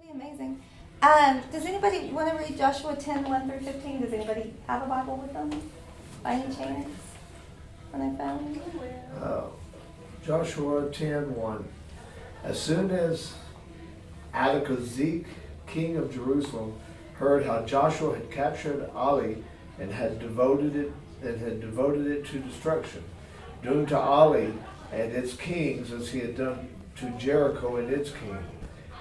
Pretty amazing. Does anybody want to read Joshua 10:1-15? Does anybody have a Bible with them by any chance on their phone? Joshua 10:1. As soon as Adonizedek, king of Jerusalem, heard how Joshua had captured Ai and had devoted it to destruction, doing to Ai and its kings as he had done to Jericho and its king,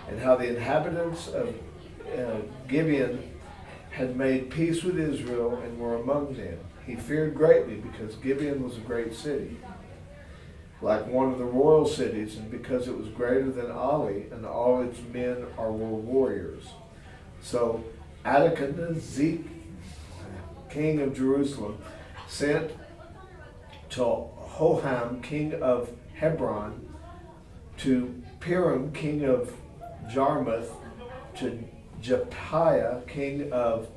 and how the inhabitants of Gibeon had made peace with Israel and were among them. He feared greatly because Gibeon was a great city, like one of the royal cities, and because it was greater than Ai, and all its men were warriors. So Adonizedek, king of Jerusalem, sent to Hoham, king of Hebron, to Piram, king of Jarmuth, to Jepiah, king of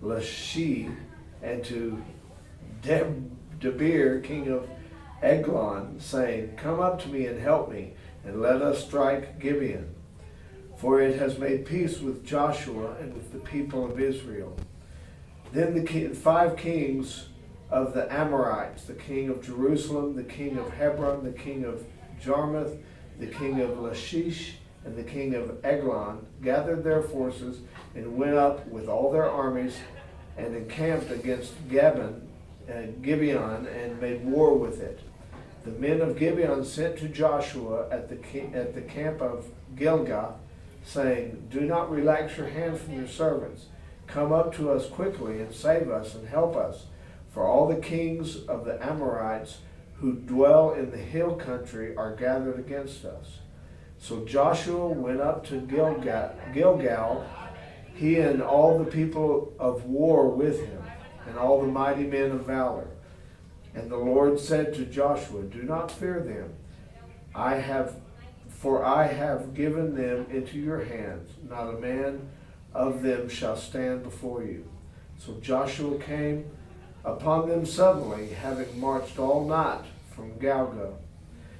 Lachish, and to Debir, king of Eglon, saying, "Come up to me and help me, and let us strike Gibeon. For it has made peace with Joshua and with the people of Israel." Then the 5 kings of the Amorites, the king of Jerusalem, the king of Hebron, the king of Jarmuth, the king of Lachish, and the king of Eglon, gathered their forces and went up with all their armies and encamped against Gibeon and made war with it. The men of Gibeon sent to Joshua at the camp of Gilgal, saying, "Do not relax your hand from your servants. Come up to us quickly and save us and help us, for all the kings of the Amorites who dwell in the hill country are gathered against us." So Joshua went up to Gilgal, he and all the people of war with him, and all the mighty men of valor. And the Lord said to Joshua, "Do not fear them. For I have given them into your hands. Not a man of them shall stand before you." So Joshua came upon them suddenly, having marched all night from Gilgal.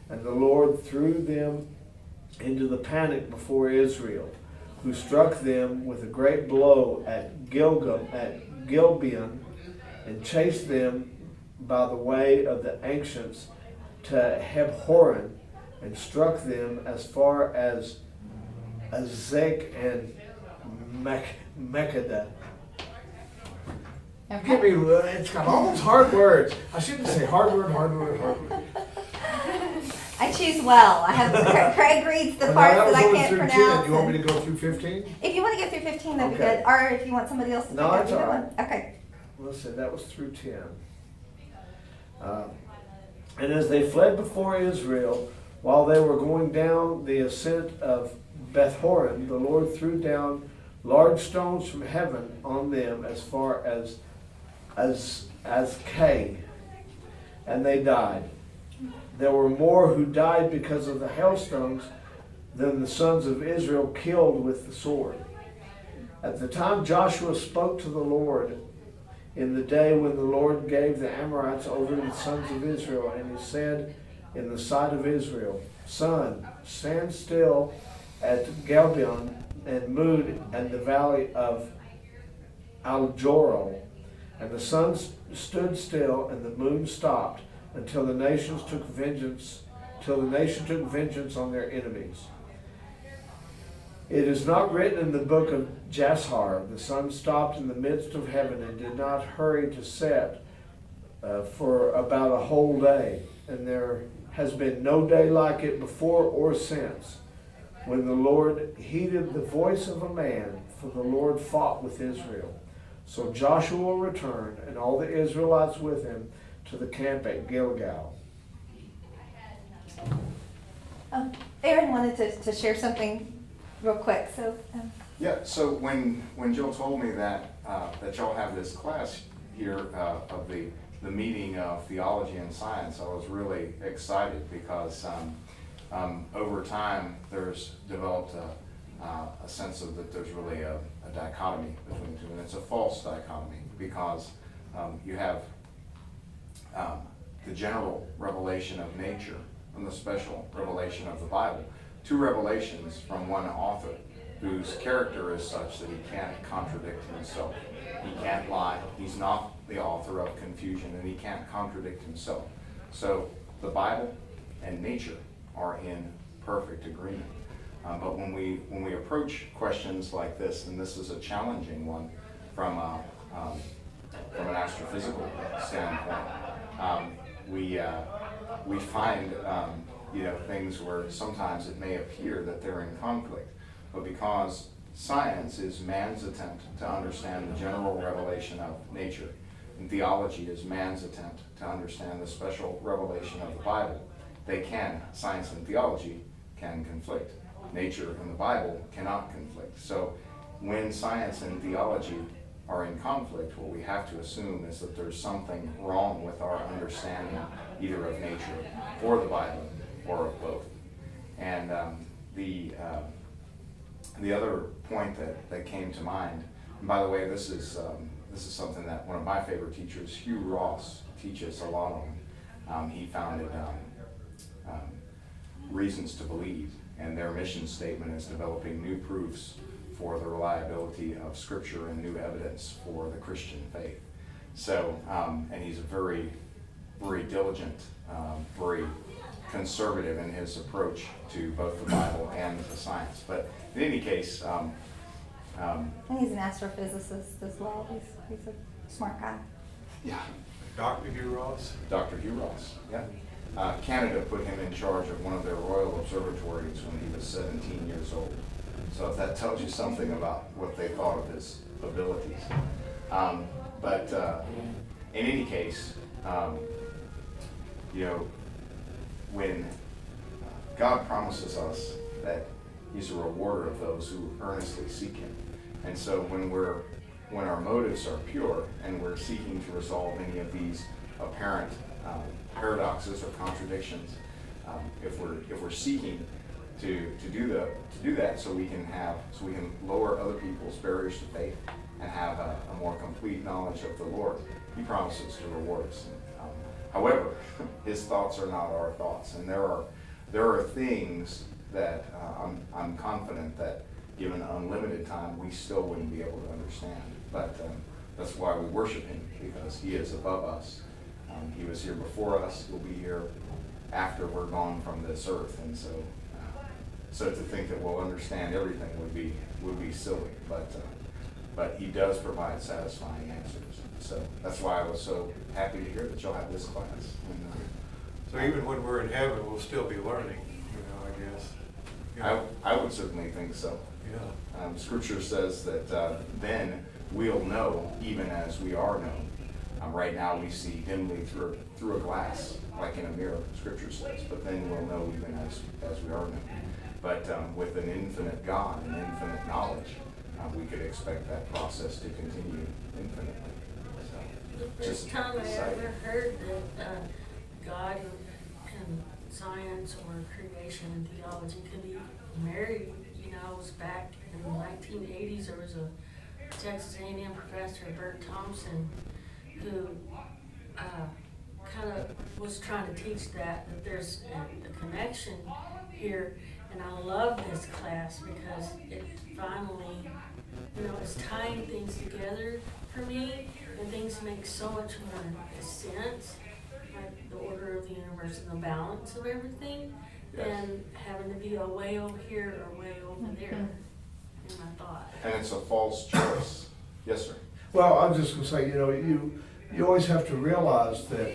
And the Lord threw them into the panic before Israel, who struck them with a great blow at Gibeon, and chased them by the way of the ancients to Hebhoron, and struck them as far as Azek and Mekkedah. Okay. It's got all those hard words. I shouldn't say hard word. I choose well. I have Craig reads the parts that I can't pronounce. 10. You want me to go through 15? If you want to get through 15, that'd be Okay. good. Or if you want somebody else to No, pick up it's either all right. one. Okay. Listen, that was through 10. And as they fled before Israel, while they were going down the ascent of Beth-horon, the Lord threw down large stones from heaven on them as far as Kei, and they died. There were more who died because of the hailstones than the sons of Israel killed with the sword. At the time Joshua spoke to the Lord in the day when the Lord gave the Amorites over to the sons of Israel, and he said in the sight of Israel, "Sun, stand still at Gibeon and moon and the valley of Al-Jorel." And the sun stood still and the moon stopped until the nation took vengeance on their enemies. It is not written in the book of Jasher, "The sun stopped in the midst of heaven and did not hurry to set for about a whole day, and there has been no day like it before or since, when the Lord heeded the voice of a man, for the Lord fought with Israel." So Joshua returned, and all the Israelites with him, to the camp at Gilgal. Aaron wanted to share something real quick. So. Yeah, so when Jill told me that y'all have this class here of the meeting of theology and science, I was really excited because over time there's developed a sense of that there's really a dichotomy between the two, and it's a false dichotomy because you have the general revelation of nature and the special revelation of the Bible, two revelations from one author. whose character is such that he can't contradict himself. He can't lie. He's not the author of confusion, and he can't contradict himself. So the Bible and nature are in perfect agreement. But when we approach questions like this, and this is a challenging one from an astrophysical standpoint, we find things where sometimes it may appear that they're in conflict, but because science is man's attempt to understand the general revelation of nature, and theology is man's attempt to understand the special revelation of the Bible, science and theology can conflict. Nature and the Bible cannot conflict. So when science and theology are in conflict, what we have to assume is that there's something wrong with our understanding either of nature or the Bible or of both. And the other point that came to mind, and by the way, this is something that one of my favorite teachers, Hugh Ross, teaches a lot on. He founded Reasons to Believe, and their mission statement is developing new proofs for the reliability of Scripture and new evidence for the Christian faith. So, and he's a very, very diligent, very conservative in his approach to both the Bible and to science. But in any case, And he's an astrophysicist as well. He's a smart guy. yeah, Dr. Hugh Ross? Dr. Hugh Ross, yeah. Canada put him in charge of one of their royal observatories when he was 17 years old. So if that tells you something about what they thought of his abilities. But in any case, when God promises us that He's a rewarder of those who earnestly seek Him, and so when our motives are pure and we're seeking to resolve any of these apparent paradoxes or contradictions, if we're seeking to do that so we can lower other people's barriers to faith and have a more complete knowledge of the Lord, He promises to reward us. However, His thoughts are not our thoughts, and there are things that I'm confident that given unlimited time we still wouldn't be able to understand. But that's why we worship Him, because He is above us. He was here before us. He'll be here after we're gone from this earth, and so to think that we'll understand everything would be silly. But He does provide satisfying answers. So that's why I was so happy to hear that you'll have this class. And, So even when we're in heaven, we'll still be learning, I guess. I would certainly think so. Yeah. Scripture says that then we'll know even as we are known. Right now we see dimly through a glass, like in a mirror, Scripture says, but then we'll know even as we are known. But with an infinite God and infinite knowledge, we could expect that process to continue infinitely. So, The first time I ever heard that God and science or creation and theology could be married, was back in the 1980s. There was a Texas A&M professor, Bert Thompson, who kind of was trying to teach that there's a connection here. And I love this class because it finally, it's tying things together for me, and things make so much more sense, like the order of the universe and the balance of everything, than having to be a way over here or way over there in my thought. And it's a false choice. Yes, sir. Well, I'm just going to say, you always have to realize that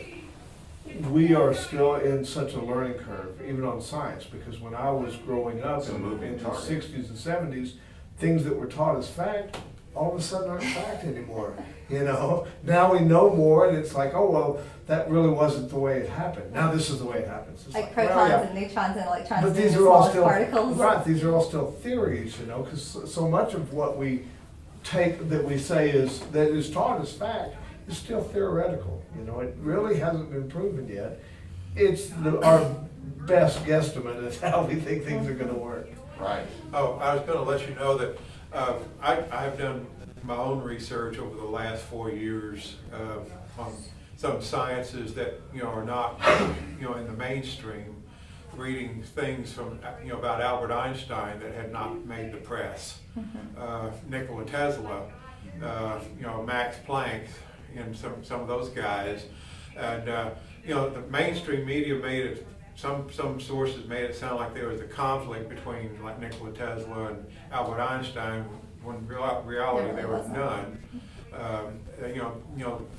we are still in such a learning curve, even on science, because when I was growing up It's a in moving the target. 60s and 70s, things that were taught as fact, all of a sudden aren't fact anymore. Now we know more, and it's like, oh, well, that really wasn't the way it happened. Now this is the way it happens. It's Like well, protons yeah. and neutrons and electrons But being these the are all smallest still particles. right. These are all still theories, because so much of what we take that we say that is taught as fact is still theoretical. It really hasn't been proven yet. It's our best guesstimate as how we think things are going to work. Right. Oh, I was going to let you know that I've done my own research over the last 4 years on some sciences that are not in the mainstream. reading things from, about Albert Einstein that had not made the press. Nikola Tesla, Max Planck, and some of those guys. And, the mainstream media made it, some sources made it sound like there was a conflict between like Nikola Tesla and Albert Einstein, when in reality there was none.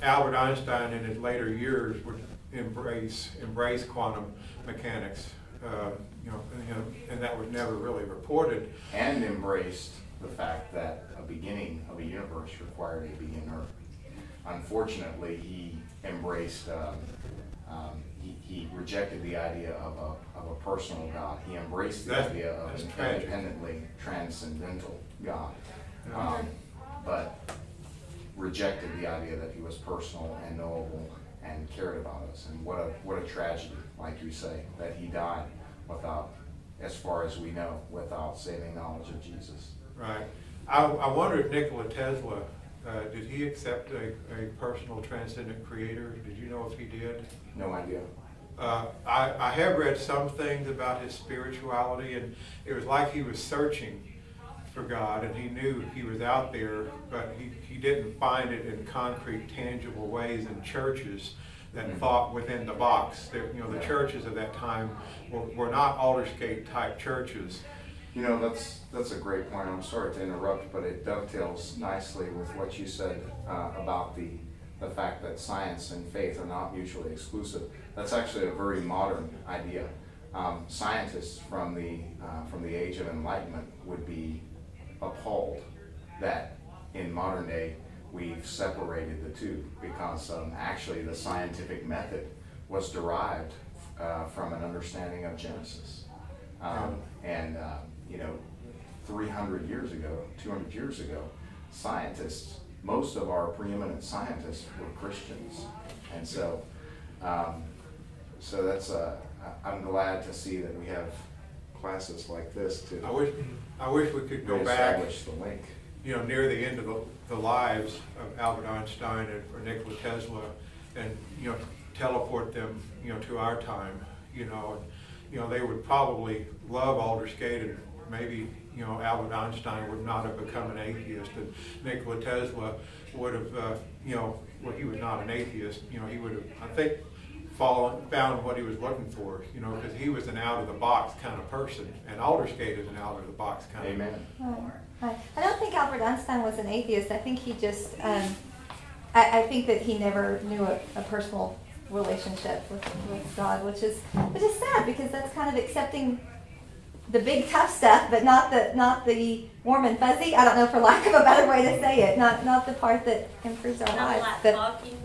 Albert Einstein in his later years would embrace quantum mechanics, and that was never really reported. And embraced the fact that a beginning of a universe required a beginner. Unfortunately, he embraced, he rejected the idea of a personal God. He embraced the idea of an independently transcendental God, but rejected the idea that he was personal and knowable and cared about us. And what a tragedy, like you say, that he died without, as far as we know, without saving knowledge of Jesus. Right. I wonder if Nikola Tesla, did he accept a personal transcendent creator? Did you know if he did? No idea. I have read some things about his spirituality, and it was like he was searching for God, and he knew he was out there, but he didn't find it in concrete, tangible ways in churches that thought within the box. The churches of that time were not Aldersgate type churches. That's a great point. I'm sorry to interrupt, but it dovetails nicely with what you said about the fact that science and faith are not mutually exclusive. That's actually a very modern idea. Scientists from the age of enlightenment would be appalled that in modern day we've separated the two, because actually the scientific method was derived from an understanding of Genesis. 300 years ago, 200 years ago, scientists, most of our preeminent scientists were Christians. And so that's, I'm glad to see that we have classes like this to I wish we could go back, reestablish the link. near the end of the lives of Albert Einstein or Nikola Tesla, and teleport them to our time. They would probably love Aldersgate, and maybe Albert Einstein would not have become an atheist, and Nikola Tesla would have well, he was not an atheist. He would have, I think, found what he was looking for, because he was an out-of-the-box kind of person, and Aldersgate is an out-of-the-box kind Amen. of. Right. I don't think Albert Einstein was an atheist. I think he just, I think that he never knew a personal relationship with God, which is sad, because that's kind of accepting the big tough stuff, but not the warm and fuzzy. I don't know, for lack of a better way to say it, not the part that improves our Kind lives. of like But Hawking.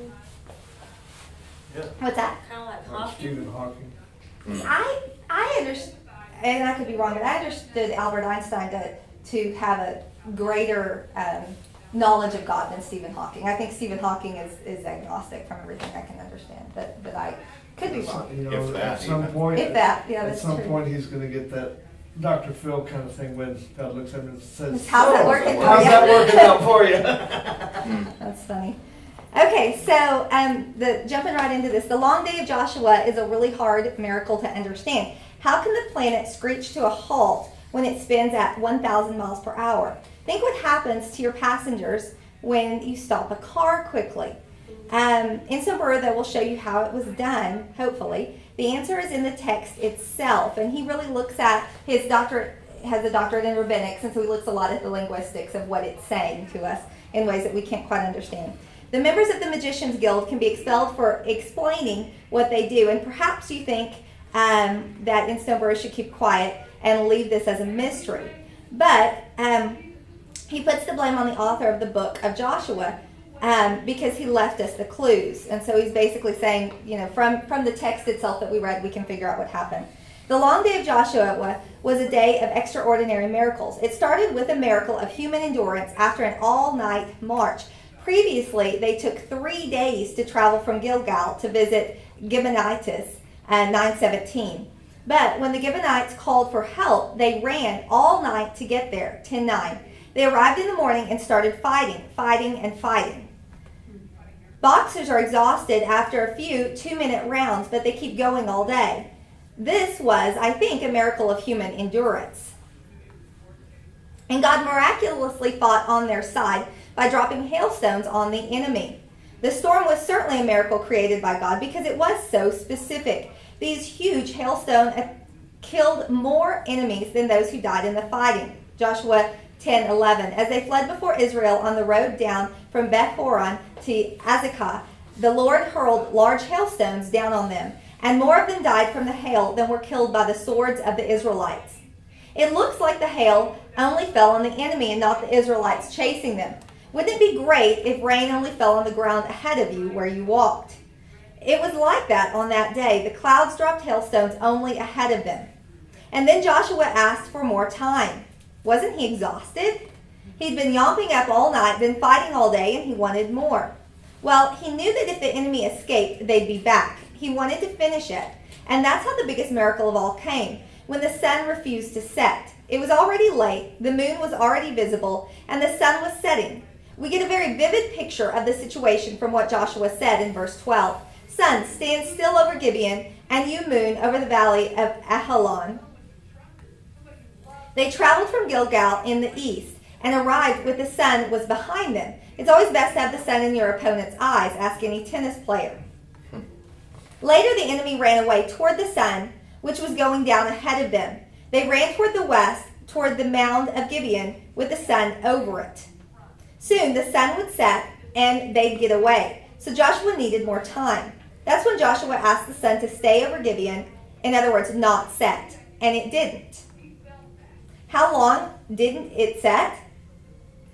Yeah. what's that? Kind of like Hawking. Stephen Hawking. I understand, and I could be wrong, but I understood Albert Einstein to have a greater knowledge of God than Stephen Hawking. I think Stephen Hawking is agnostic from everything I can understand, but I could be wrong. If that, At some even. point, If that, yeah, at that's some true. point, he's going to get that Dr. Phil kind of thing when God looks at him and says, How's that "So, working for how's you?" that working out for you?" That's funny. Okay, so jumping right into this, the long day of Joshua is a really hard miracle to understand. How can the planet screech to a halt when it spins at 1,000 miles per hour? Think what happens to your passengers when you stop a car quickly. Ensign Burrow will show you how it was done, hopefully. The answer is in the text itself, and he really looks at his doctorate, has a doctorate in rabbinics, and so he looks a lot at the linguistics of what it's saying to us in ways that we can't quite understand. The members of the Magicians Guild can be expelled for explaining what they do, and perhaps you think that Ensign Burrow should keep quiet and leave this as a mystery. But he puts the blame on the author of the book of Joshua because he left us the clues. And so he's basically saying, from the text itself that we read, we can figure out what happened. The long day of Joshua was a day of extraordinary miracles. It started with a miracle of human endurance after an all-night march. Previously, they took 3 days to travel from Gilgal to visit Gibeonites 9:17. But when the Gibeonites called for help, they ran all night to get there, 10:9. They arrived in the morning and started fighting. Boxers are exhausted after a few 2-minute rounds, but they keep going all day. This was, I think, a miracle of human endurance. And God miraculously fought on their side by dropping hailstones on the enemy. The storm was certainly a miracle created by God because it was so specific. These huge hailstones killed more enemies than those who died in the fighting. Joshua 10:11. As they fled before Israel on the road down from Beth Horon to Azekah, the Lord hurled large hailstones down on them, and more of them died from the hail than were killed by the swords of the Israelites. It looks like the hail only fell on the enemy and not the Israelites chasing them. Wouldn't it be great if rain only fell on the ground ahead of you where you walked? It was like that on that day. The clouds dropped hailstones only ahead of them. And then Joshua asked for more time. Wasn't he exhausted? He'd been yomping up all night, been fighting all day, and he wanted more. Well, he knew that if the enemy escaped, they'd be back. He wanted to finish it. And that's how the biggest miracle of all came, when the sun refused to set. It was already late, the moon was already visible, and the sun was setting. We get a very vivid picture of the situation from what Joshua said in verse 12. Sun, stand still over Gibeon, and you, moon, over the valley of Ajalon. They traveled from Gilgal in the east and arrived with the sun was behind them. It's always best to have the sun in your opponent's eyes, ask any tennis player. Later, the enemy ran away toward the sun, which was going down ahead of them. They ran toward the west, toward the mound of Gibeon, with the sun over it. Soon, the sun would set, and they'd get away. So Joshua needed more time. That's when Joshua asked the sun to stay over Gibeon, in other words, not set. And it didn't. How long didn't it set?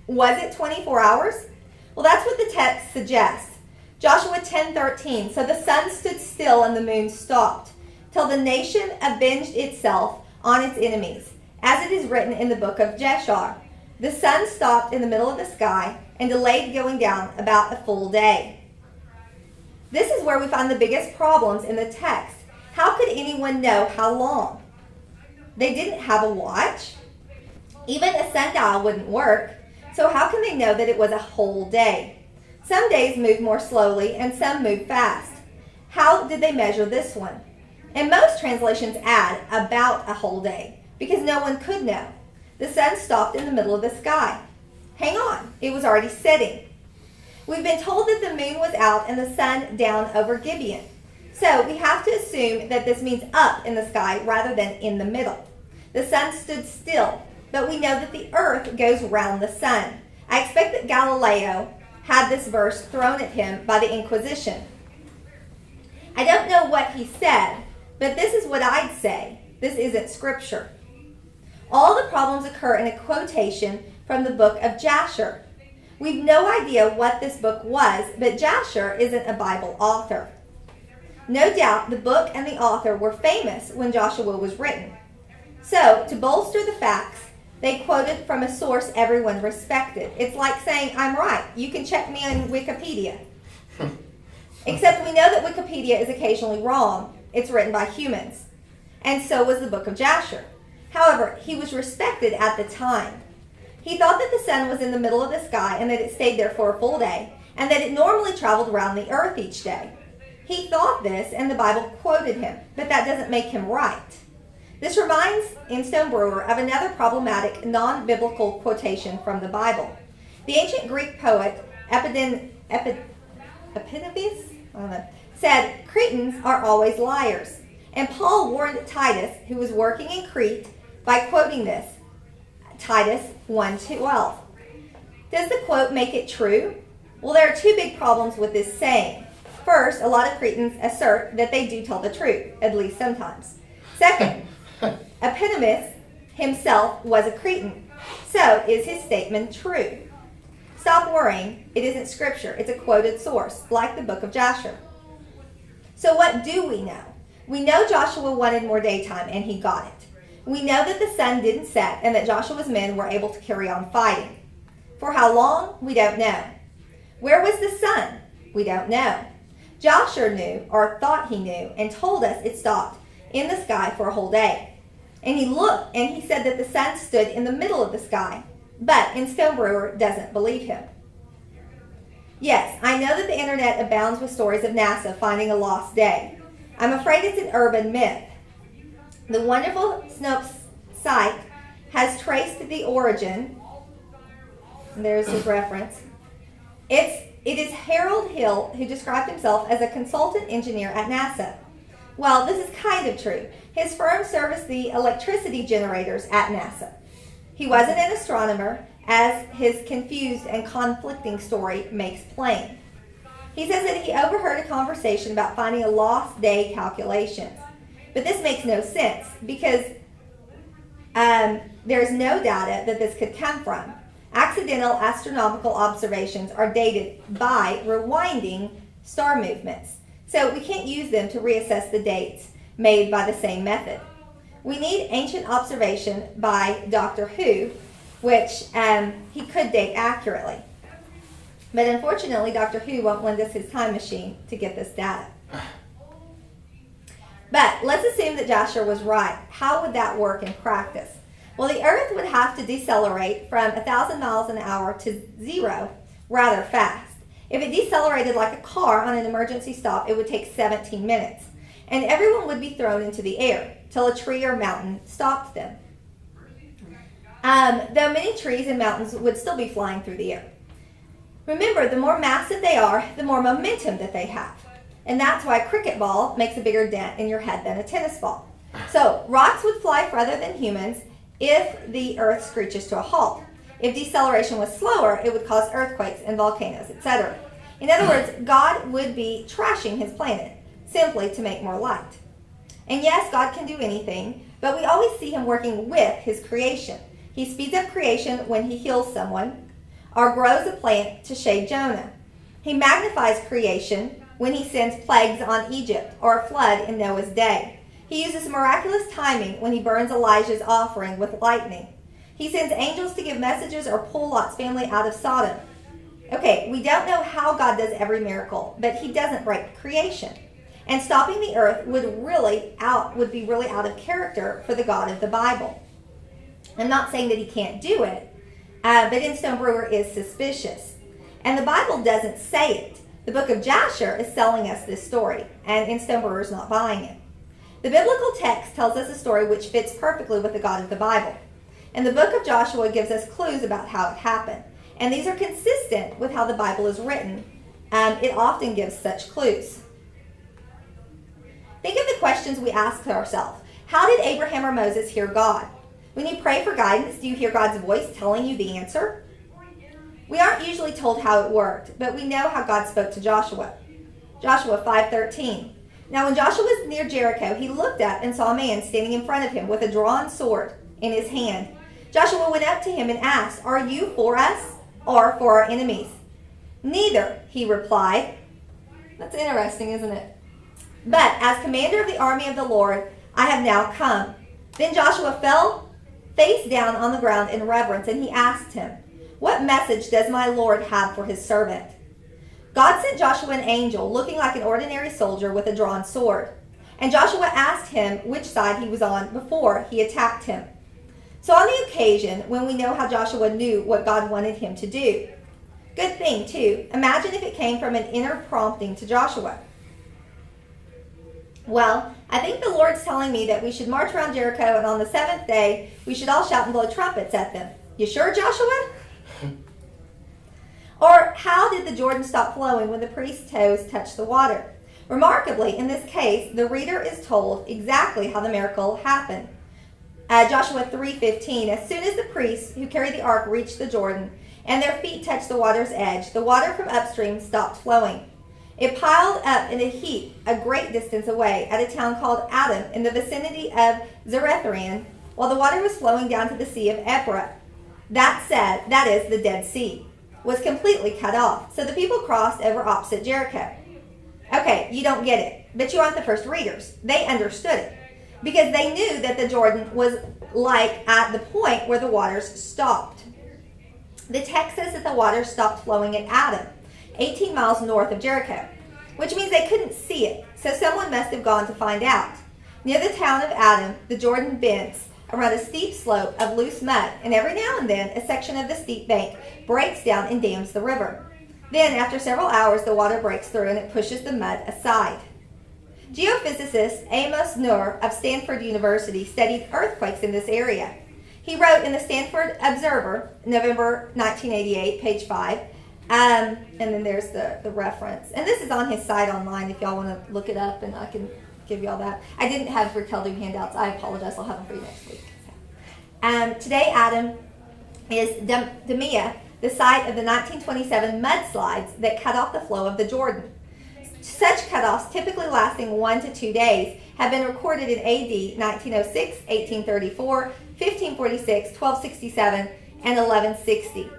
Was it 24 hours? Well, that's what the text suggests. Joshua 10:13. So the sun stood still and the moon stopped, till the nation avenged itself on its enemies, as it is written in the book of Jeshar. The sun stopped in the middle of the sky and delayed going down about a full day. This is where we find the biggest problems in the text. How could anyone know how long? They didn't have a watch. Even a sundial wouldn't work. So how can they know that it was a whole day? Some days move more slowly and some move fast. How did they measure this one? And most translations add about a whole day because no one could know. The sun stopped in the middle of the sky. Hang on, it was already setting. We've been told that the moon was out and the sun down over Gibeon. So we have to assume that this means up in the sky rather than in the middle. The sun stood still, but we know that the earth goes round the sun. I expect that Galileo had this verse thrown at him by the Inquisition. I don't know what he said, but this is what I'd say. This isn't scripture. All the problems occur in a quotation from the book of Jasher. We've no idea what this book was, but Jasher isn't a Bible author. No doubt the book and the author were famous when Joshua was written. So, to bolster the facts, they quoted from a source everyone respected. It's like saying, I'm right. You can check me on Wikipedia. Except we know that Wikipedia is occasionally wrong. It's written by humans. And so was the book of Jasher. However, he was respected at the time. He thought that the sun was in the middle of the sky and that it stayed there for a full day, and that it normally traveled around the earth each day. He thought this, and the Bible quoted him, but that doesn't make him right. This reminds Instone Brewer of another problematic non-biblical quotation from the Bible. The ancient Greek poet Epimenides said, Cretans are always liars. And Paul warned Titus, who was working in Crete, by quoting this, Titus 1:12. Does the quote make it true? Well, there are two big problems with this saying. First, a lot of Cretans assert that they do tell the truth, at least sometimes. Second, Epimenides himself was a Cretan. So, is his statement true? Stop worrying. It isn't scripture. It's a quoted source, like the book of Jasher. So what do we know? We know Joshua wanted more daytime, and he got it. We know that the sun didn't set and that Joshua's men were able to carry on fighting. For how long? We don't know. Where was the sun? We don't know. Joshua knew, or thought he knew, and told us it stopped in the sky for a whole day. And he looked, and he said that the sun stood in the middle of the sky. But Instone Brewer doesn't believe him. Yes, I know that the internet abounds with stories of NASA finding a lost day. I'm afraid it's an urban myth. The wonderful Snopes site has traced the origin. There's his reference. It is Harold Hill who described himself as a consultant engineer at NASA. Well, this is kind of true. His firm serviced the electricity generators at NASA. He wasn't an astronomer, as his confused and conflicting story makes plain. He says that he overheard a conversation about finding a lost day calculations. But this makes no sense because there's no data that this could come from. Accidental astronomical observations are dated by rewinding star movements. So we can't use them to reassess the dates made by the same method. We need ancient observation by Doctor Who, which he could date accurately. But unfortunately, Doctor Who won't lend us his time machine to get this data. But let's assume that Joshua was right. How would that work in practice? Well, the Earth would have to decelerate from 1,000 miles an hour to 0 rather fast. If it decelerated like a car on an emergency stop, it would take 17 minutes. And everyone would be thrown into the air till a tree or mountain stopped them. Though many trees and mountains would still be flying through the air. Remember, the more massive they are, the more momentum that they have. And that's why a cricket ball makes a bigger dent in your head than a tennis ball. So rocks would fly further than humans if the Earth screeches to a halt. If deceleration was slower, it would cause earthquakes and volcanoes, etc. In other words, God would be trashing his planet simply to make more light. And yes, God can do anything, but we always see him working with his creation. He speeds up creation when he heals someone or grows a plant to shade Jonah. He magnifies creation when he sends plagues on Egypt or a flood in Noah's day. He uses miraculous timing when he burns Elijah's offering with lightning. He sends angels to give messages or pull Lot's family out of Sodom. Okay, we don't know how God does every miracle, but he doesn't break creation. And stopping the earth would be really out of character for the God of the Bible. I'm not saying that he can't do it, but Instone Brewer is suspicious. And the Bible doesn't say it. The book of Jasher is selling us this story, and Instone Brewer is not buying it. The biblical text tells us a story which fits perfectly with the God of the Bible. And the book of Joshua gives us clues about how it happened. And these are consistent with how the Bible is written. It often gives such clues. Think of the questions we ask ourselves. How did Abraham or Moses hear God? When you pray for guidance, do you hear God's voice telling you the answer? We aren't usually told how it worked, but we know how God spoke to Joshua. Joshua 5:13. Now when Joshua was near Jericho, he looked up and saw a man standing in front of him with a drawn sword in his hand. Joshua went up to him and asked, "Are you for us or for our enemies?" "Neither," he replied. That's interesting, isn't it? "But as commander of the army of the Lord, I have now come." Then Joshua fell face down on the ground in reverence, and he asked him, "What message does my Lord have for his servant?" God sent Joshua an angel looking like an ordinary soldier with a drawn sword. And Joshua asked him which side he was on before he attacked him. So on the occasion when we know how Joshua knew what God wanted him to do. Good thing, too. Imagine if it came from an inner prompting to Joshua. Well, I think the Lord's telling me that we should march around Jericho, and on the seventh day, we should all shout and blow trumpets at them. You sure, Joshua? Or how did the Jordan stop flowing when the priest's toes touched the water? Remarkably, in this case, the reader is told exactly how the miracle happened. Joshua 3:15, as soon as the priests who carried the ark reached the Jordan and their feet touched the water's edge, the water from upstream stopped flowing. It piled up in a heap a great distance away at a town called Adam in the vicinity of Zarethan, while the water was flowing down to the Sea of Ephra. That is the Dead Sea, was completely cut off. So the people crossed over opposite Jericho. Okay, you don't get it, but you aren't the first readers. They understood it because they knew that the Jordan was like at the point where the waters stopped. The text says that the waters stopped flowing at Adam, 18 miles north of Jericho, which means they couldn't see it, so someone must have gone to find out. Near the town of Adam, the Jordan bends around a steep slope of loose mud, and every now and then a section of the steep bank breaks down and dams the river. Then, after several hours, the water breaks through and it pushes the mud aside. Geophysicist Amos Nur of Stanford University studied earthquakes in this area. He wrote in the Stanford Observer, November 1988, page 5, and then there's the reference. And this is on his site online if y'all want to look it up, and I can give you all that. I didn't have Raquel do handouts. I apologize. I'll have them for you next week. Today, Adam, is Demia, the site of the 1927 mudslides that cut off the flow of the Jordan. Such cutoffs, typically lasting 1 to 2 days, have been recorded in AD 1906, 1834, 1546, 1267, and 1160.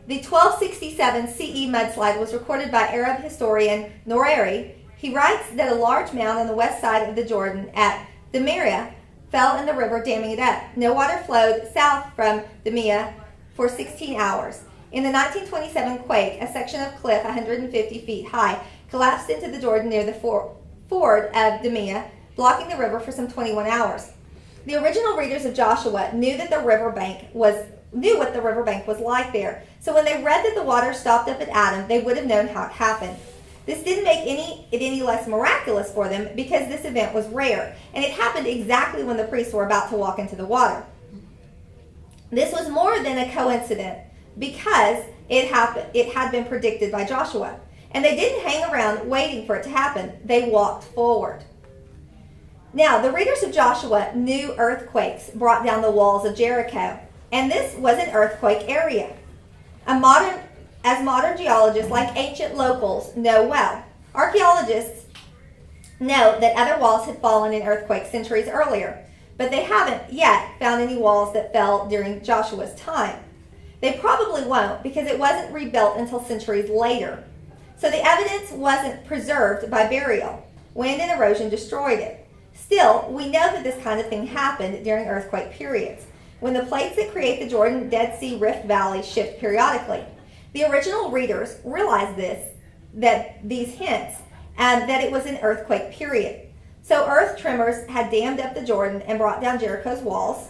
The 1267 CE mudslide was recorded by Arab historian Noreri. He writes that a large mound on the west side of the Jordan at Demira fell in the river, damming it up. No water flowed south from Demia for 16 hours. In the 1927 quake, a section of cliff 150 feet high collapsed into the Jordan near the ford of Demia, blocking the river for some 21 hours. The original readers of Joshua knew what the riverbank was like there. So when they read that the water stopped up at Adam, they would have known how it happened. This didn't make it any less miraculous for them because this event was rare, and it happened exactly when the priests were about to walk into the water. This was more than a coincidence because it had been predicted by Joshua. And they didn't hang around waiting for it to happen. They walked forward. Now, the readers of Joshua knew earthquakes brought down the walls of Jericho, and this was an earthquake area. As modern geologists, like ancient locals, know well. Archaeologists know that other walls had fallen in earthquakes centuries earlier, but they haven't yet found any walls that fell during Joshua's time. They probably won't because it wasn't rebuilt until centuries later. So the evidence wasn't preserved by burial. Wind and erosion destroyed it. Still, we know that this kind of thing happened during earthquake periods, when the plates that create the Jordan Dead Sea Rift Valley shift periodically. The original readers realized these hints, and that it was an earthquake period. So earth tremors had dammed up the Jordan and brought down Jericho's walls.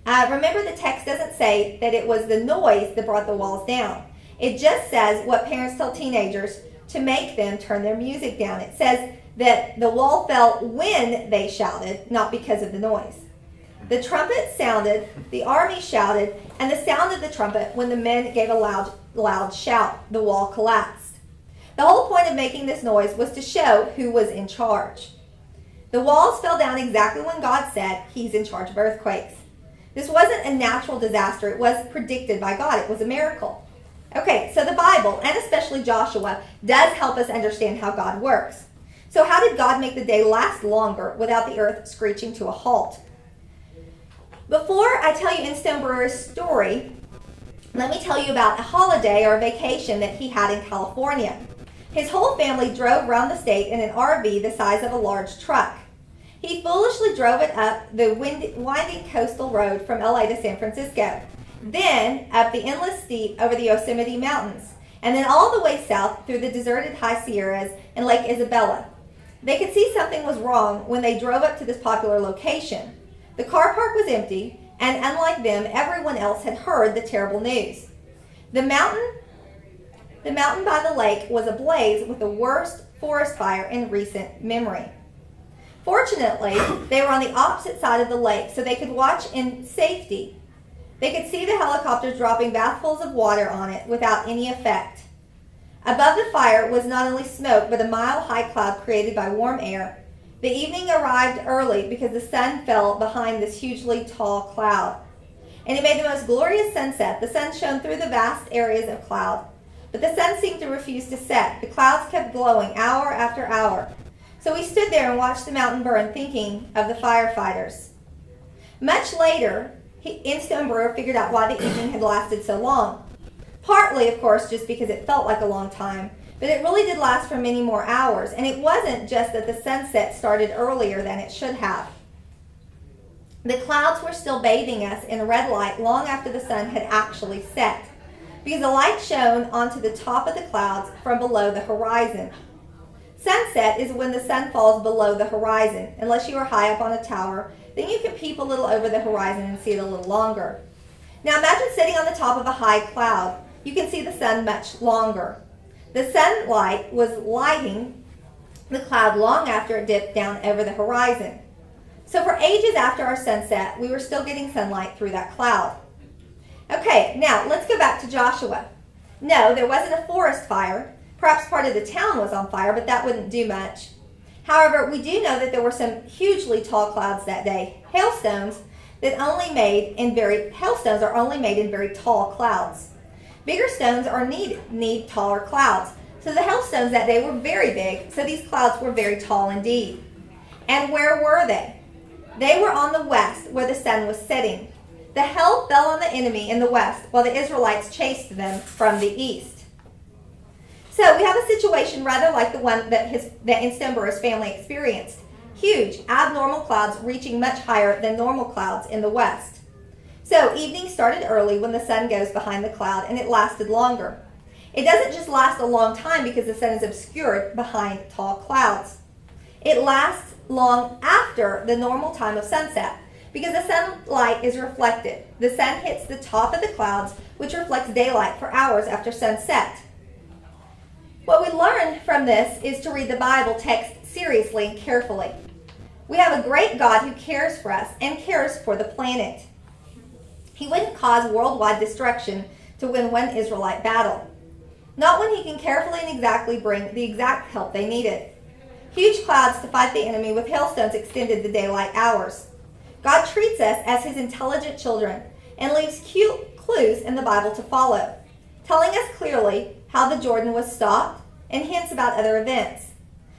Remember, the text doesn't say that it was the noise that brought the walls down. It just says what parents tell teenagers to make them turn their music down. It says that the wall fell when they shouted, not because of the noise. The trumpet sounded, the army shouted, and the sound of the trumpet, when the men gave a loud shout, the wall collapsed. The whole point of making this noise was to show who was in charge. The walls fell down exactly when God said he's in charge of earthquakes. This wasn't a natural disaster. It was predicted by God. It was a miracle. Okay, so the Bible, and especially Joshua, does help us understand how God works. So how did God make the day last longer without the earth screeching to a halt? Before I tell you Instone Brewer's story, let me tell you about a holiday or a vacation that he had in California. His whole family drove around the state in an RV the size of a large truck. He foolishly drove it up the winding coastal road from LA to San Francisco, then up the endless steep over the Yosemite Mountains, and then all the way south through the deserted High Sierras and Lake Isabella. They could see something was wrong when they drove up to this popular location. The car park was empty, and unlike them, everyone else had heard the terrible news. The mountain by the lake was ablaze with the worst forest fire in recent memory. Fortunately, they were on the opposite side of the lake, so they could watch in safety. They could see the helicopters dropping bathfuls of water on it without any effect. Above the fire was not only smoke, but a mile-high cloud created by warm air. The evening arrived early because the sun fell behind this hugely tall cloud. And it made the most glorious sunset. The sun shone through the vast areas of cloud. But the sun seemed to refuse to set. The clouds kept glowing hour after hour. So we stood there and watched the mountain burn, thinking of the firefighters. Much later, Instone Brewer figured out why the evening had lasted so long. Partly, of course, just because it felt like a long time, but it really did last for many more hours, and it wasn't just that the sunset started earlier than it should have. The clouds were still bathing us in red light long after the sun had actually set, because the light shone onto the top of the clouds from below the horizon. Sunset is when the sun falls below the horizon. Unless you are high up on a tower, then you can peep a little over the horizon and see it a little longer. Now imagine sitting on the top of a high cloud. You can see the sun much longer. The sunlight was lighting the cloud long after it dipped down over the horizon. So for ages after our sunset, we were still getting sunlight through that cloud. Okay, now let's go back to Joshua. No, there wasn't a forest fire. Perhaps part of the town was on fire, but that wouldn't do much. However, we do know that there were some hugely tall clouds that day. Hailstones are only made in very tall clouds. Bigger stones need taller clouds. So the hailstones that day were very big, so these clouds were very tall indeed. And where were they? They were on the west, where the sun was setting. The hail fell on the enemy in the west, while the Israelites chased them from the east. So we have a situation rather like the one that in Stoneborough's family experienced. Huge, abnormal clouds reaching much higher than normal clouds in the west. So evening started early when the sun goes behind the cloud, and it lasted longer. It doesn't just last a long time because the sun is obscured behind tall clouds. It lasts long after the normal time of sunset because the sunlight is reflected. The sun hits the top of the clouds, which reflects daylight for hours after sunset. What we learn from this is to read the Bible text seriously and carefully. We have a great God who cares for us and cares for the planet. He wouldn't cause worldwide destruction to win one Israelite battle. Not when he can carefully and exactly bring the exact help they needed. Huge clouds to fight the enemy with hailstones extended the daylight hours. God treats us as his intelligent children and leaves clues in the Bible to follow, telling us clearly how the Jordan was stopped and hints about other events.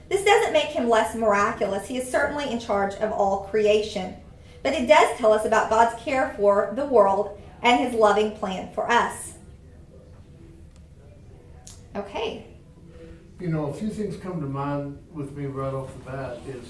This doesn't make him less miraculous. He is certainly in charge of all creation. But it does tell us about God's care for the world and his loving plan for us. Okay. You know, a few things come to mind with me right off the bat is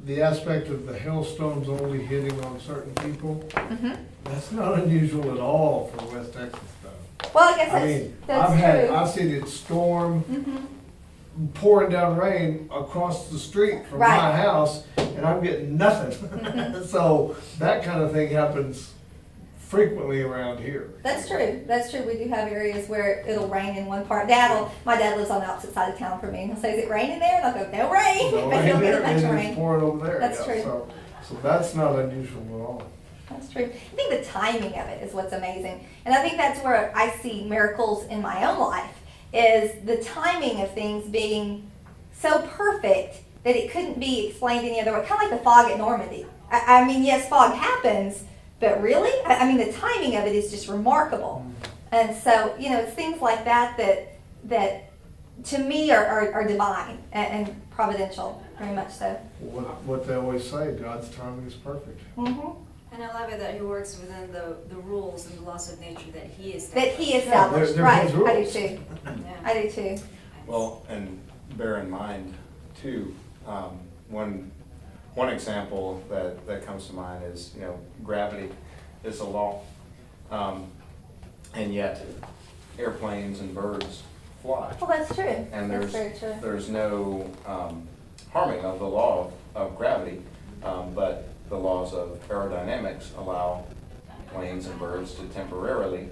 the aspect of the hailstones only hitting on certain people. Mm-hmm. That's not unusual at all for West Texas though. Well, I guess I mean, that's true. I've seen it storm, Mm-hmm. pouring down rain across the street from Right. my house, and I'm getting nothing. Mhm. So that kind of thing happens frequently around here. That's true. That's true. We do have areas where it'll rain in one part. My dad lives on the opposite side of town from me, and he'll say, "Is it raining there?" And I'll go, "No rain," No but rain he'll get there, a bunch and of it's rain. pouring over there. That's yeah. true. So that's not unusual at all. That's true. I think the timing of it is what's amazing, and I think that's where I see miracles in my own life. Is the timing of things being so perfect that it couldn't be explained any other way. Kind of like the fog at Normandy. I mean, yes, fog happens, but really, I mean, the timing of it is just remarkable. And so, you know, it's things like that to me are divine and providential, very much so. What they always say, God's timing is perfect. Mm-hmm. And I love it that he works within the rules and the laws of nature that he That established. he established, they're right? his I do rules. too. Yeah. I do too. Well, and bear in mind too, one example that comes to mind is, you know, gravity is a law. And yet airplanes and birds fly. Well, that's true. And That's very true. there's no harming of the law of gravity, but the laws of aerodynamics allow planes and birds to temporarily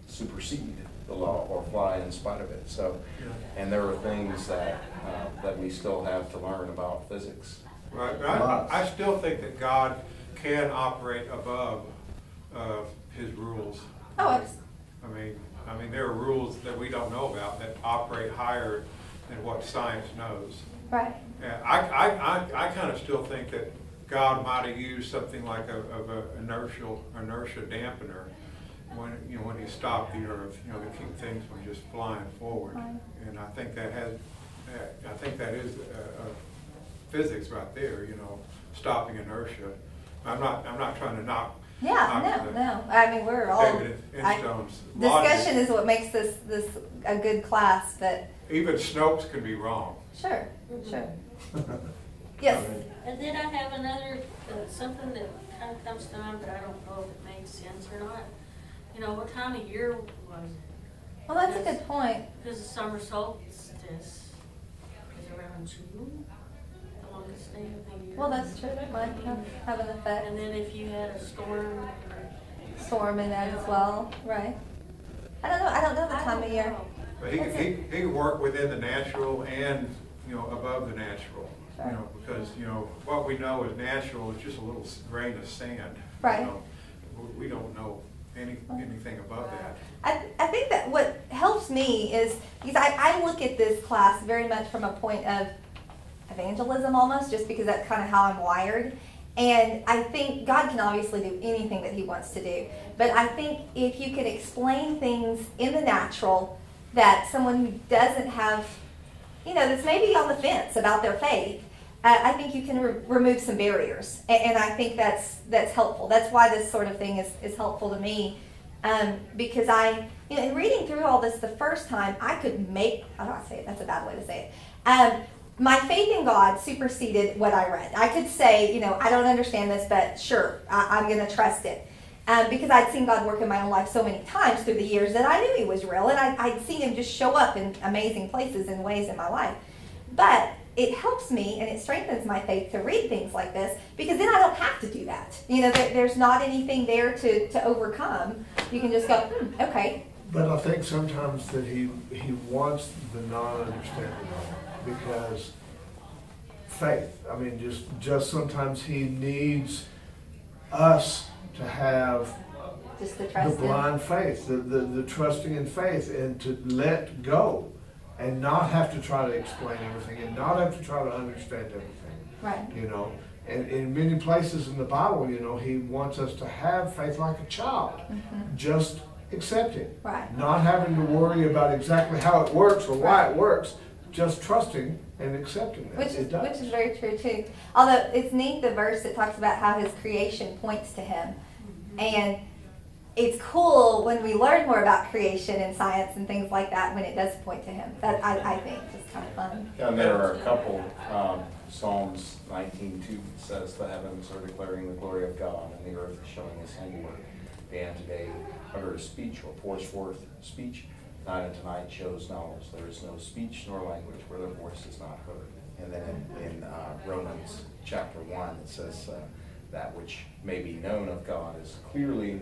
supersede the law or fly in spite of it. So, and there are things that we still have to learn about physics. Right, but I still think that God can operate above his rules. Oh, it's, I mean, there are rules that we don't know about that operate higher than what science knows. right. Yeah, I kind of still think that God might have used something like a inertia dampener when he stopped the earth, to keep things from just flying forward. Right. And I think that is physics right there, stopping inertia. I'm not trying to knock. Yeah, knock no. I mean, we're all. David Instone's logic. Discussion is what makes this a good class, but Even Snopes could be wrong. sure, sure. Yes. And then I have another, something that kind of comes to mind, but I don't know if it makes sense or not. What time of year was it? Well, that's a good point. Because the summer solstice is around June, the longest day of the year. Well, that's true. It might have an effect. And then if you had a storm. Storm in that as well, right? I don't know the time of year. But he could work within the natural and you know, above the natural. Sure. You know, because, you know, what we know is natural is just a little grain of sand. Right. You know, we don't know anything above that. I think that what helps me is, because I look at this class very much from a point of evangelism almost, just because that's kind of how I'm wired. And I think God can obviously do anything that he wants to do. But I think if you can explain things in the natural that someone who doesn't have, you know, that's maybe on the fence about their faith, I think you can remove some barriers. And I think that's helpful. That's why this sort of thing is helpful to me. Because you know, in reading through all this the first time, I could how do I say it? That's a bad way to say it. My faith in God superseded what I read. I could say, you know, I don't understand this, but sure, I'm going to trust it. Because I'd seen God work in my own life so many times through the years that I knew he was real, and I'd seen him just show up in amazing places and ways in my life. But it helps me and it strengthens my faith to read things like this, because then I don't have to do that. You know, there's not anything there to overcome. You can just go, okay. But I think sometimes that he wants the non-understanding because faith. I mean, just sometimes he needs us to have Just the the trust in. blind faith, the trusting in faith, and to let go and not have to try to explain everything and not have to try to understand everything. Right. You know, and in many places in the Bible, you know, he wants us to have faith like a child. Just accepting. Right. Not having to worry about exactly how it works or why it works. Just trusting and accepting that. Which It does. is very true too. Although it's neat, the verse that talks about how his creation points to him. And it's cool when we learn more about creation and science and things like that when it does point to him. That I think is kind of fun. And there are a couple, Psalms 19:2 says, "The heavens are declaring the glory of God, and the earth is showing his handiwork. Day and day utters speech, or pours forth speech. Night and night shows knowledge. There is no speech nor language where their voice is not heard." And then in Romans chapter 1, it says, "That which may be known of God is clearly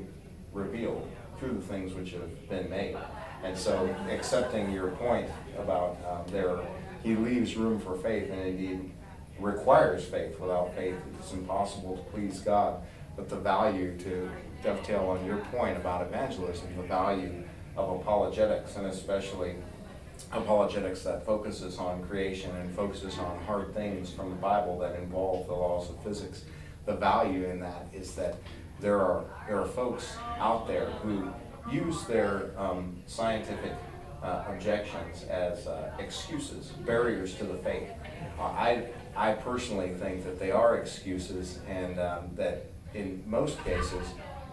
revealed through the things which have been made." And so, accepting your point about he leaves room for faith, and indeed requires faith. Without faith, it's impossible to please God. But the value, to dovetail on your point about evangelism, the value of apologetics, and especially apologetics that focuses on creation and focuses on hard things from the Bible that involve the laws of physics. The value in that is that there are folks out there who use their scientific objections as excuses, barriers to the faith. I personally think that they are excuses, and that in most cases,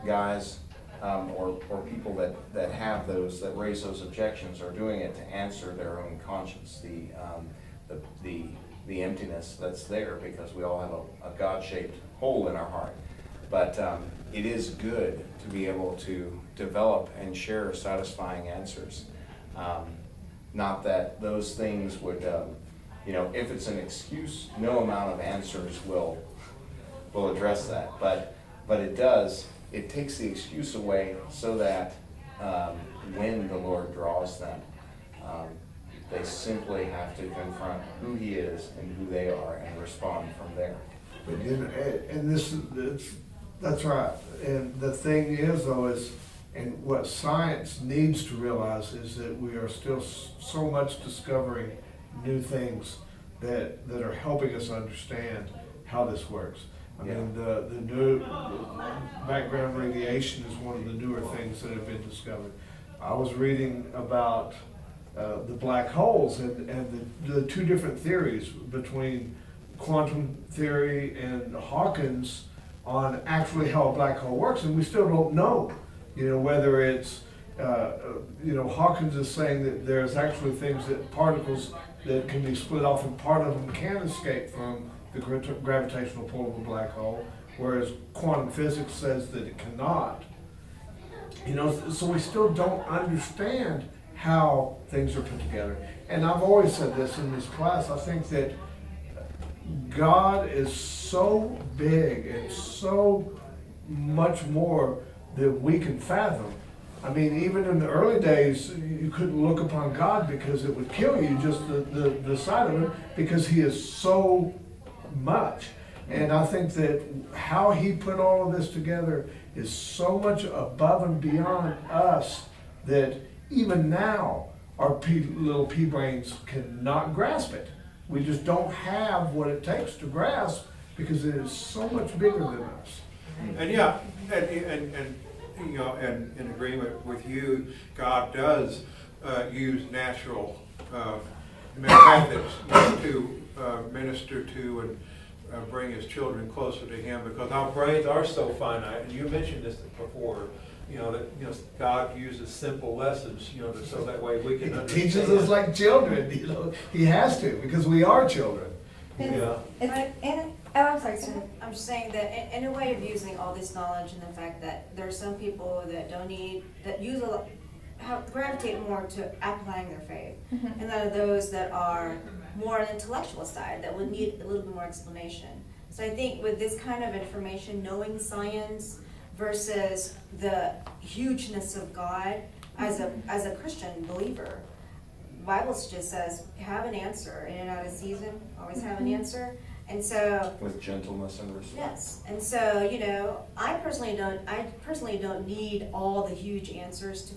guys or people that have those, that raise those objections, are doing it to answer their own conscience, the emptiness that's there, because we all have a God-shaped hole in our heart. But it is good to be able to develop and share satisfying answers. Not that those things would, if it's an excuse, no amount of answers will address that. But it takes the excuse away, so that when the Lord draws them, they simply have to confront who he is and who they are and respond from there. But that's right. And the thing is, though, and what science needs to realize is that we are still so much discovering new things that are helping us understand how this works. I mean, the new background radiation is one of the newer things that have been discovered. I was reading about the black holes and the two different theories between quantum theory and Hawkins on actually how a black hole works, and we still don't know, whether it's, Hawkins is saying that there's actually things, that particles that can be split off, and part of them can escape from the gravitational pull of a black hole, whereas quantum physics says that it cannot. So we still don't understand how things are put together. And I've always said this in this class, I think that God is so big and so much more than we can fathom. I mean, even in the early days, you couldn't look upon God because it would kill you, just the sight of him, because he is so much. And I think that how he put all of this together is so much above and beyond us that even now our little pea brains cannot grasp it. We just don't have what it takes to grasp because it is so much bigger than us. And yeah, and you know, and in agreement with you, God does use natural methods, you know, to minister to and bring his children closer to him, because our brains are so finite. And you mentioned this before, you know, that, you know, God uses simple lessons, you know, so that way we can He understand. teaches us like children, you know. He has to, because we are children. Yeah. I'm sorry. go ahead. So I'm just saying that in a way of using all this knowledge and the fact that there are some people that don't need, that use a lot, gravitate more to applying their faith. Mhm. And then those that are more on the intellectual side that would need a little bit more explanation. So I think with this kind of information, knowing science versus the hugeness of God as a Christian believer, the Bible just says, have an answer in and out of season, always have an answer. And so, With gentleness and respect. yes, and so, you know, I personally don't need all the huge answers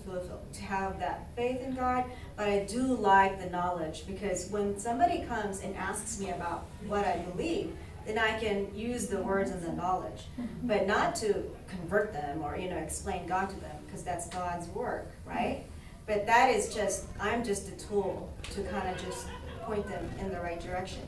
to have that faith in God, but I do like the knowledge, because when somebody comes and asks me about what I believe, then I can use the words and the knowledge, but not to convert them or, you know, explain God to them, because that's God's work, right? But that is just, I'm just a tool to kind of just point them in the right direction.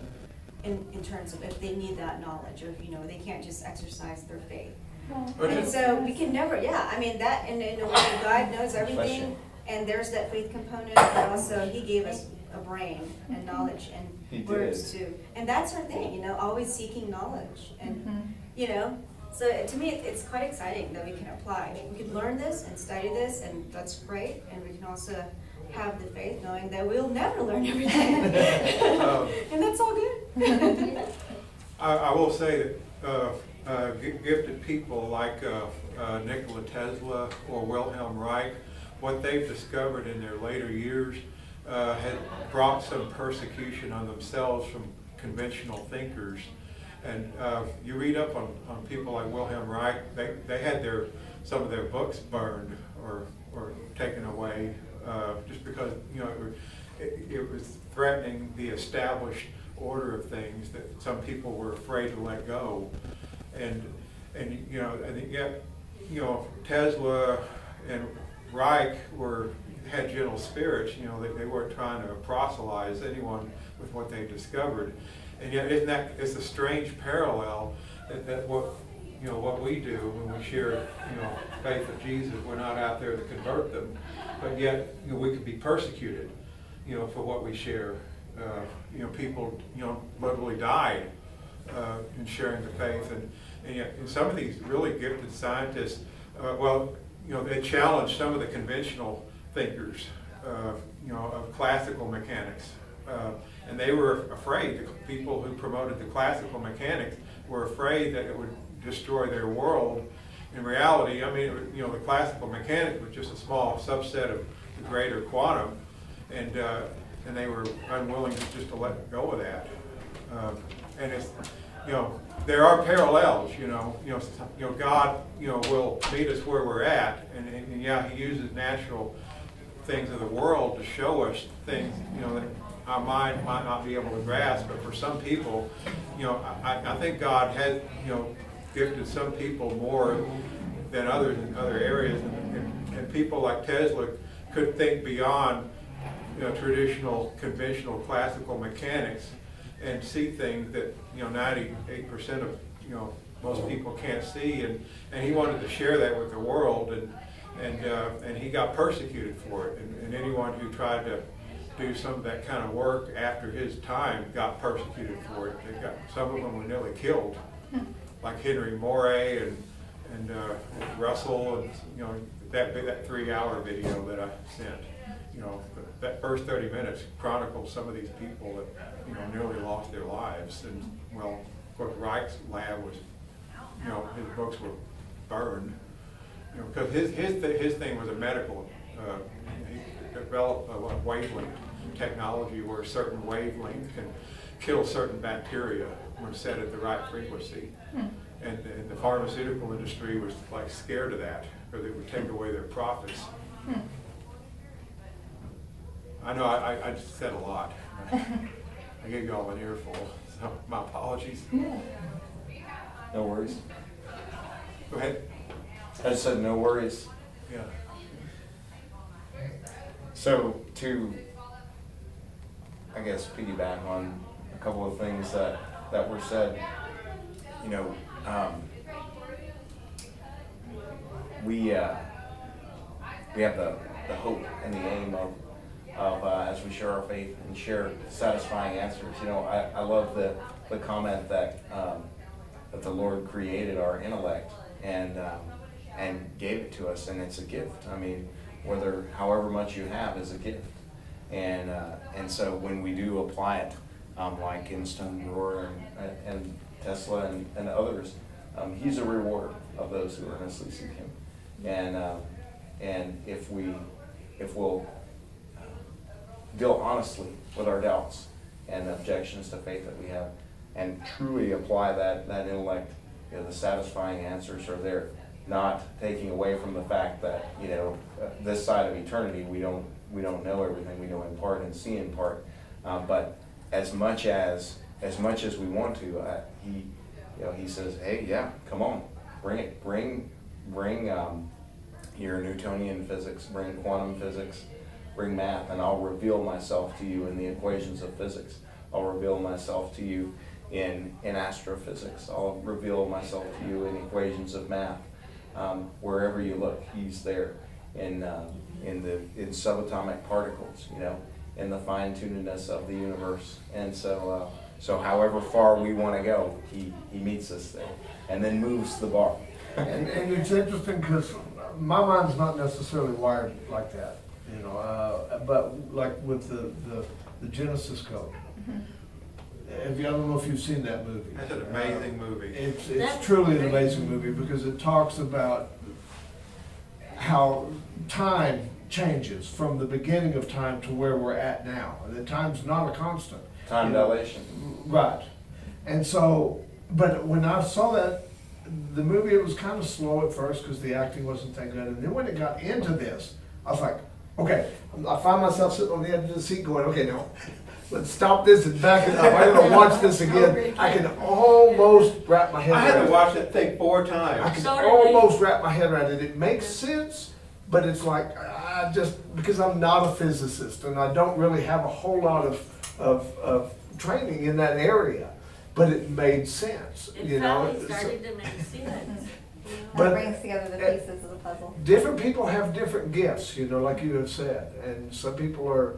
In terms of if they need that knowledge, or if, you know, they can't just exercise their faith. But And it's- so we can never, yeah, I mean, that, in a way, God knows everything, and there's that faith component, but also he gave us a brain and knowledge He and words did. too. And that's our thing, you know, always seeking knowledge, and, Mhm. you know, so to me, it's quite exciting that we can apply. We can learn this and study this, and that's great, and we can also have the faith knowing that we'll never learn everything. And that's all good. I will say that gifted people like Nikola Tesla or Wilhelm Reich, what they've discovered in their later years had brought some persecution on themselves from conventional thinkers. And you read up on people like Wilhelm Reich, they had some of their books burned or taken away just because, you know, it was threatening the established order of things that some people were afraid to let go. And you know, I think, yeah, you know, Tesla and Reich had gentle spirits. You know, they weren't trying to proselytize anyone with what they discovered. And yet, it's a strange parallel that what, you know, what we do when we share, you know, faith of Jesus. We're not out there to convert them, but yet, you know, we could be persecuted, you know, for what we share. You know, people, you know, literally died in sharing the faith, and yet some of these really gifted scientists, well, you know, they challenged some of the conventional thinkers, you know, of classical mechanics, and they were afraid. The people who promoted the classical mechanics were afraid that it would destroy their world. In reality, I mean, you know, the classical mechanics was just a small subset of the greater quantum, and they were unwilling just to let go of that. And it's, you know, there are parallels. You know, God, you know, will meet us where we're at, and yeah, He uses natural things of the world to show us things, you know, that our mind might not be able to grasp. But for some people, you know, I think God has, you know, gifted some people more than others in other areas, and people like Tesla could think beyond, you know, traditional, conventional, classical mechanics and see things that, you know, 98% of, you know, most people can't see, and he wanted to share that with the world, and he got persecuted for it, and anyone who tried to do some of that kind of work after his time got persecuted for it. Some of them were nearly killed, like Henry Moray and Russell, and, you know, that 3-hour video that I sent. You know, that first 30 minutes chronicles some of these people that, you know, nearly lost their lives. And, well, of course, Reich's lab was, you know, his books were burned. You know, because his thing was a medical, he developed a wavelength technology where a certain wavelength can kill certain bacteria when set at the right frequency. And the pharmaceutical industry was like scared of that, because it would take away their profits. I know I just said a lot. I gave you all an earful, so my apologies. No worries. Go ahead. I just said no worries. Yeah. So to, I guess, piggyback on a couple of things that were said, you know, we have the hope and the aim of as we share our faith and share satisfying answers. You know, I love the comment that that the Lord created our intellect and gave it to us, and it's a gift. I mean, however much you have is a gift, and so when we do apply it, like in Stone Brewer and Tesla and others, He's a rewarder of those who earnestly seek Him, and if we'll deal honestly with our doubts and objections to faith that we have, and truly apply that intellect, you know, the satisfying answers are there. Not taking away from the fact that, you know, this side of eternity we don't know everything. We know in part and see in part, but as much as we want to, he says, hey, yeah, come on, bring it, bring your Newtonian physics, bring quantum physics, bring math, and I'll reveal myself to you in the equations of physics. I'll reveal myself to you in astrophysics. I'll reveal myself to you in equations of math. Wherever you look, He's there in subatomic particles, you know, in the fine-tunedness of the universe. And so however far we want to go, he meets us there, and then moves the bar. And it's interesting because my mind's not necessarily wired like that, you know, but like with the Genesis Code. I don't know if you've seen that movie. That's an amazing movie. It's truly an amazing movie because it talks about how time changes from the beginning of time to where we're at now. That time's not a constant. Time dilation. Right. And so, but when I saw that, the movie, it was kind of slow at first because the acting wasn't that good. And then when it got into this, I was like, okay, I found myself sitting on the edge of the seat going, okay, now, let's stop this and back it up. I'm going to watch this again. I can almost wrap my head around it. I had to watch that thing 4 I times. can So did almost wrap my head around it. It makes sense, but it's like, because I'm not a physicist and I don't really have a whole lot of training in that area, but it made sense, you It know. finally started to make sense. you know? But- That brings together the pieces of the puzzle. Different people have different gifts, you know, like you have said, and some people are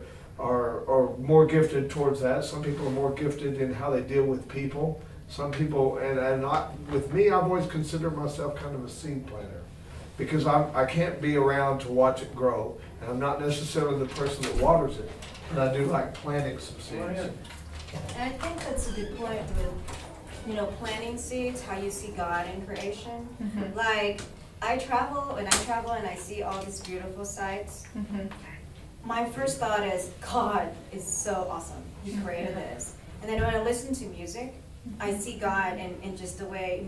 more gifted towards that. Some people are more gifted in how they deal with people. Some people, and not with me, I've always considered myself kind of a seed planter because I can't be around to watch it grow, and I'm not necessarily the person that waters it, but I do like planting some seeds. And I think that's a good point with, you know, planting seeds, how you see God in creation. Like, I travel and I see all these beautiful sights. My first thought is, God is so awesome. He created this. And then when I listen to music, I see God in just the way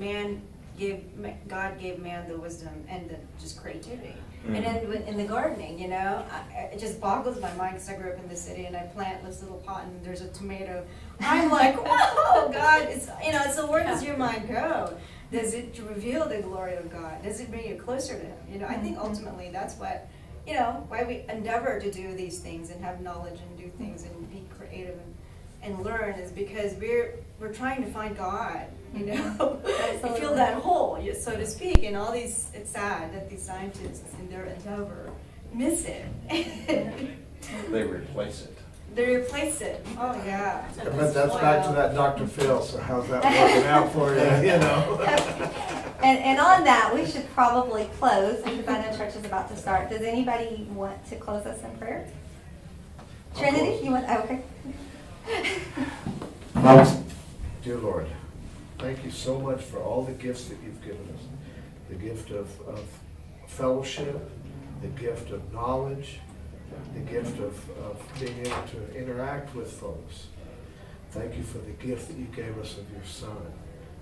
God gave man the wisdom and the just creativity. And then in the gardening, you know, it just boggles my mind because I grew up in the city and I plant this little pot and there's a tomato. I'm like, whoa, God, it's, you know, so where does your mind go? Does it reveal the glory of God? Does it bring you closer to Him? You know, I think ultimately that's what, you know, why we endeavor to do these things and have knowledge and do things and be creative and learn is because we're trying to find God, you know, to fill that hole, so to speak. And all these, it's sad that these scientists in their endeavor miss it. They replace it. They replace it. Oh yeah. But that's back to that Dr. Phil, so how's that working out for you, you know? And on that, we should probably close because I know church is about to start. Does anybody want to close us in prayer? Trinity, you want? Oh, okay. Dear Lord, thank you so much for all the gifts that you've given us. The gift of fellowship, the gift of knowledge, the gift of being able to interact with folks. Thank you for the gift that you gave us of your Son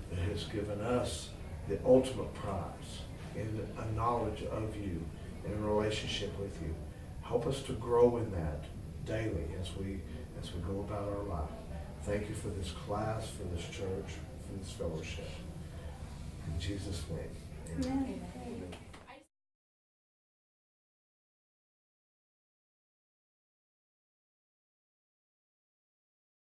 that has given us the ultimate prize in a knowledge of you and a relationship with you. Help us to grow in that daily as we go about our life. Thank you for this class, for this church, for this fellowship. In Jesus' name, amen. Amen.